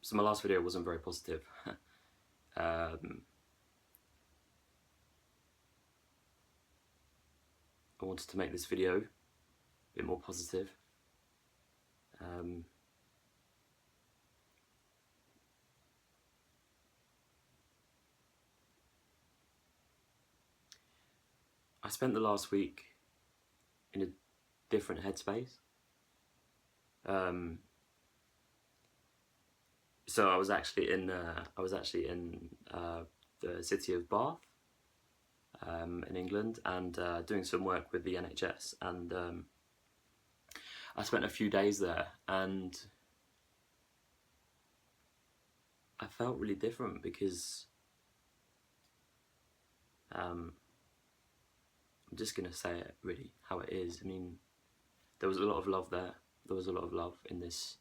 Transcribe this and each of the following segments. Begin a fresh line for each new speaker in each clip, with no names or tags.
So my last video wasn't very positive. I wanted to make this video a bit more positive. I spent the last week in a different headspace. So I was actually in the city of Bath, in England, and doing some work with the NHS, and I spent a few days there, and I felt really different because I'm just gonna say it really how it is. I mean, there was a lot of love there. There was a lot of love in this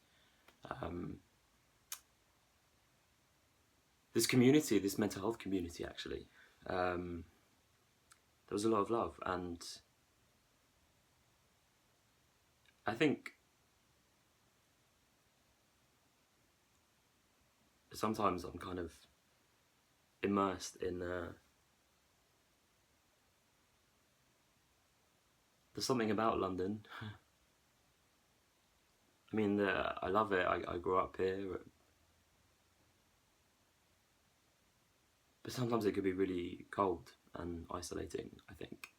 this community, this mental health community, actually. There was a lot of love, and I think sometimes I'm kind of immersed in there's something about London. I mean, I love it. I grew up here, but sometimes it could be really cold and isolating, I think.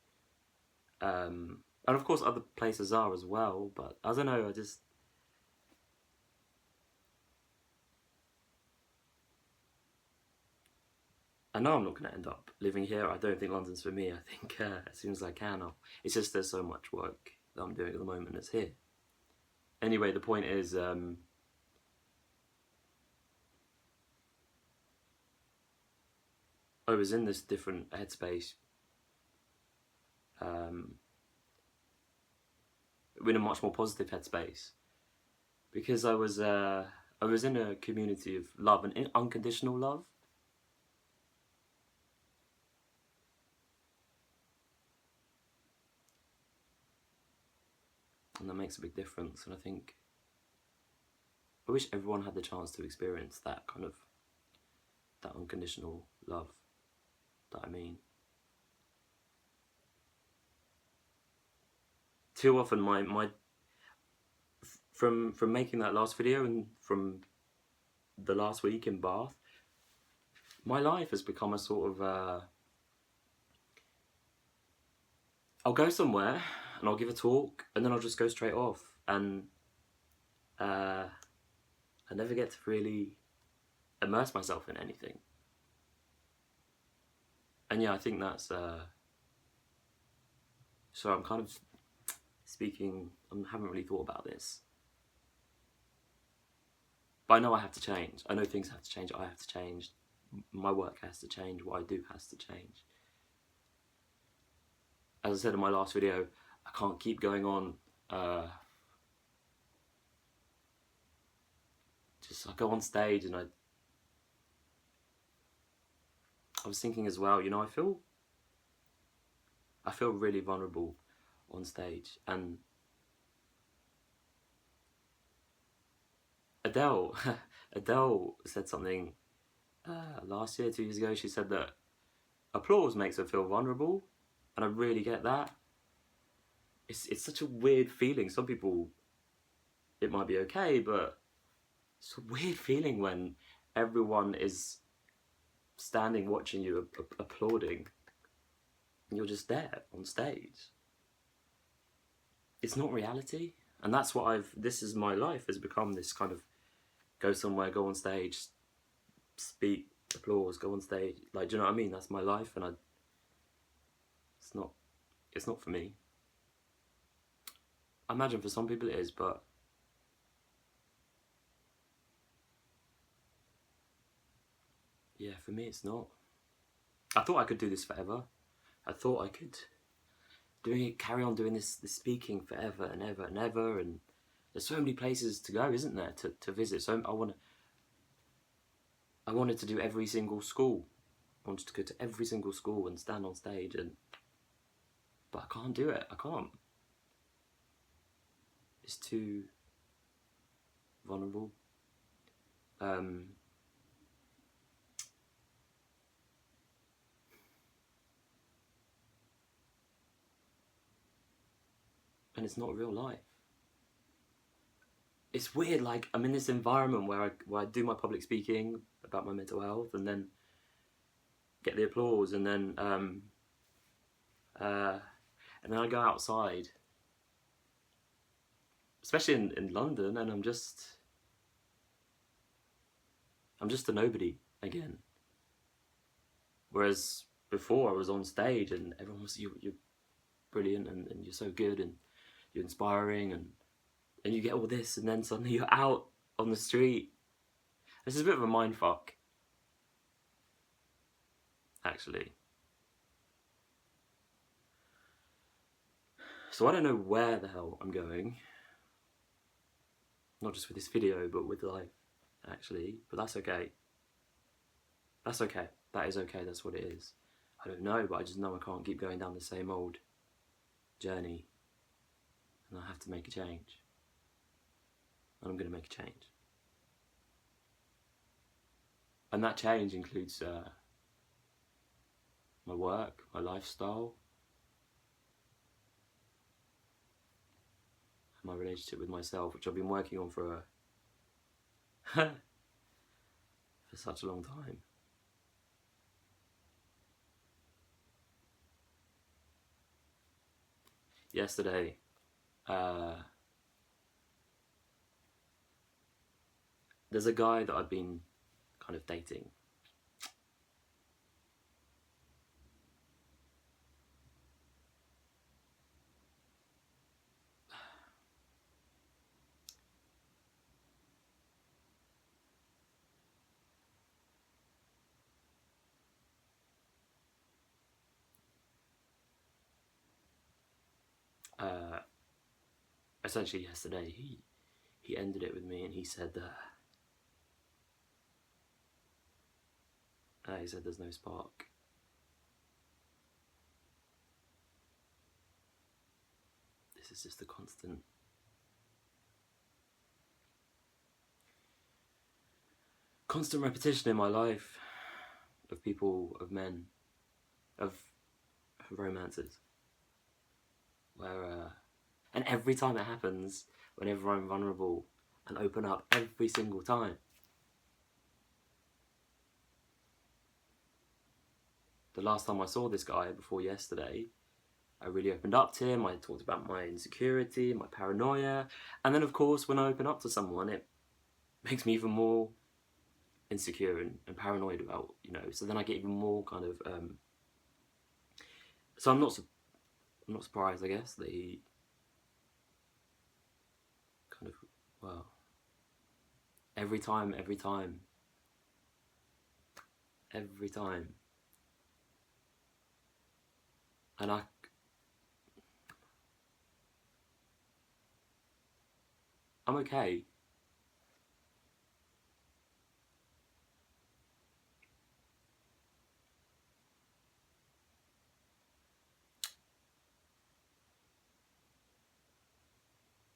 And of course other places are as well, but I don't know, I know I'm not going to end up living here. I don't think London's for me. I think as soon as I can, it's just there's so much work that I'm doing at the moment that's here. Anyway, the point is, I was in this different headspace, in a much more positive headspace, because I was in a community of love and unconditional love. And that makes a big difference, and I think I wish everyone had the chance to experience that that unconditional love that I mean. Too often from making that last video and from the last week in Bath, my life has become a sort of I'll go somewhere and I'll give a talk and then I'll just go straight off, and I never get to really immerse myself in anything. And yeah, I think that's so I'm kind of speaking, I haven't really thought about this, but I know I have to change. I know things have to change. I have to change. My work has to change. What I do has to change. As I said in my last video, I can't keep going on I go on stage, and I was thinking as well, you know, I feel really vulnerable on stage. And Adele said something last year, 2 years ago. She said that applause makes her feel vulnerable, and I really get that. It's such a weird feeling. Some people, it might be okay, but it's a weird feeling when everyone is standing watching you, applauding, and you're just there on stage. It's not reality, and that's what this is my life, has become this kind of go somewhere, go on stage, speak, applause, go on stage. Like, do you know what I mean? That's my life, and it's not for me. I imagine for some people it is, but yeah, for me it's not. I thought I could do this forever. I thought I could carry on doing this speaking forever and ever and ever, and there's so many places to go, isn't there, to visit. So I wanted to do every single school. I wanted to go to every single school and stand on stage, but I can't do it. I can't. It's too vulnerable. Um, and it's not real life. It's weird, like, I'm in this environment where I do my public speaking about my mental health and then get the applause, uh, and then I go outside, especially in London, and I'm just a nobody again. Whereas before I was on stage and everyone was, you're brilliant and you're so good and you're inspiring and you get all this, and then suddenly you're out on the street. This is a bit of a mind fuck, actually. So I don't know where the hell I'm going. Not just with this video, but with life, actually. But that's okay. That's okay. That is okay. That's what it is. I don't know, but I just know I can't keep going down the same old journey. And I have to make a change. And I'm going to make a change. And that change includes my work, my lifestyle, and my relationship with myself, which I've been working on for for such a long time. Yesterday, there's a guy that I've been kind of dating. Essentially yesterday he ended it with me, and he said there's no spark. This is just a constant repetition in my life of people, of men, of romances, where and every time it happens, whenever I'm vulnerable and open up, every single time. The last time I saw this guy, before yesterday, I really opened up to him. I talked about my insecurity, my paranoia, and then of course when I open up to someone, it makes me even more insecure and paranoid about, so then I get even more kind of so I'm not surprised, I guess, that he kind of, well, every time and I'm okay.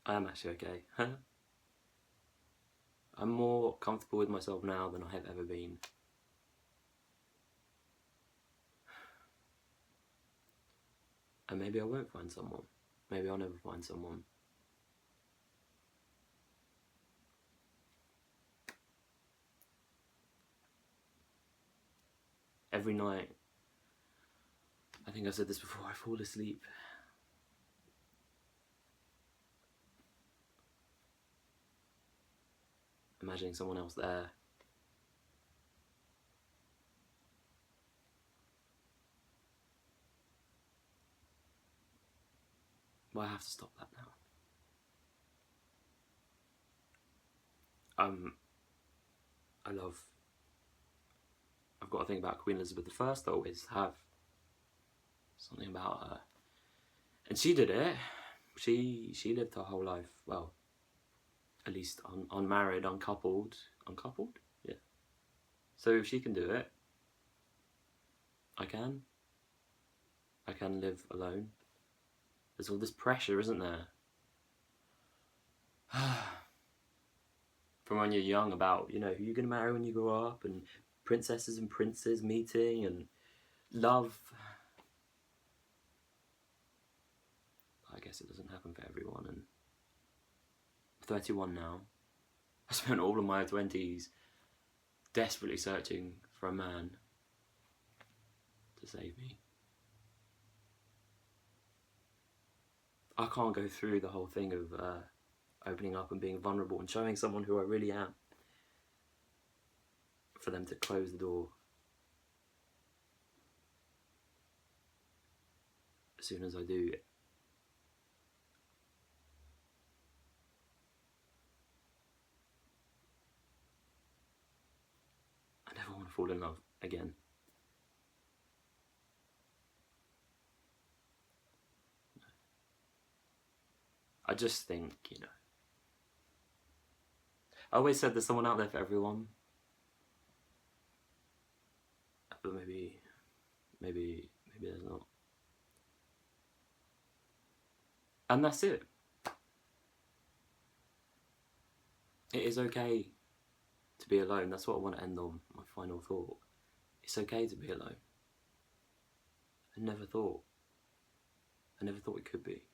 I am actually okay. I'm more comfortable with myself now than I have ever been. And maybe I won't find someone. Maybe I'll never find someone. Every night, I think I said this before, I fall asleep imagining someone else there. But I have to stop that now. I've got a thing about Queen Elizabeth I. I always have. Something about her. And she did it. She lived her whole life, well, at least unmarried, uncoupled. Uncoupled? Yeah. So if she can do it, I can. I can live alone. There's all this pressure, isn't there? from when you're young about, you know, who you're going to marry when you grow up, and princesses and princes meeting, and love. I guess it doesn't happen for everyone, and I'm 31 now. I spent all of my 20s desperately searching for a man to save me. I can't go through the whole thing of opening up and being vulnerable and showing someone who I really am for them to close the door as soon as I do. I never want to fall in love again. I just think, you know, I always said there's someone out there for everyone, but maybe there's not. And that's it. It is okay to be alone. That's what I want to end on, my final thought. It's okay to be alone. I never thought it could be.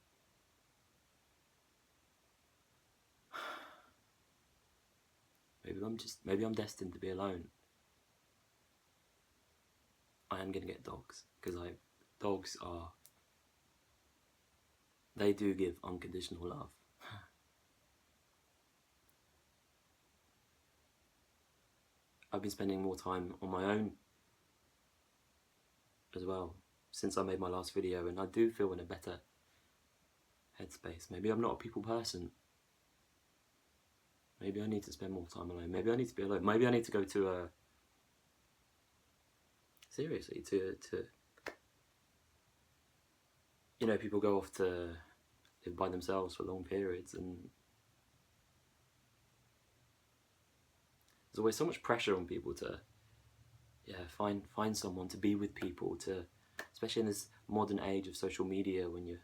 Maybe I'm destined to be alone. I am gonna get dogs, because dogs they do give unconditional love. I've been spending more time on my own as well since I made my last video, and I do feel in a better headspace. Maybe I'm not a people person. Maybe I need to spend more time alone. Maybe I need to be alone. Maybe I need to go to seriously, to you know, people go off to live by themselves for long periods, and there's always so much pressure on people to find someone, to be with people, to, especially in this modern age of social media, when you,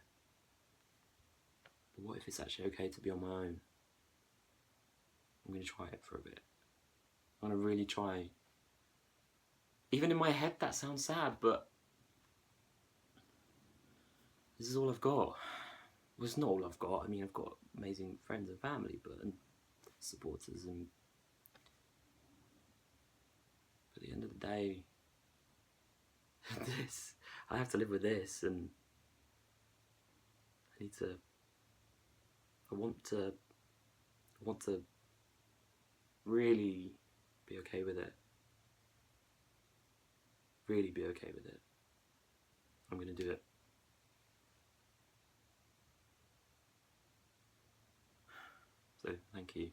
what if it's actually okay to be on my own? I'm going to try it for a bit. I'm going to really try. Even in my head that sounds sad, but this is all I've got. Well, it's not all I've got. I mean, I've got amazing friends and family, and supporters, and at the end of the day, I have to live with this, and I want to really be okay with it. Really be okay with it. I'm going to do it. So, thank you.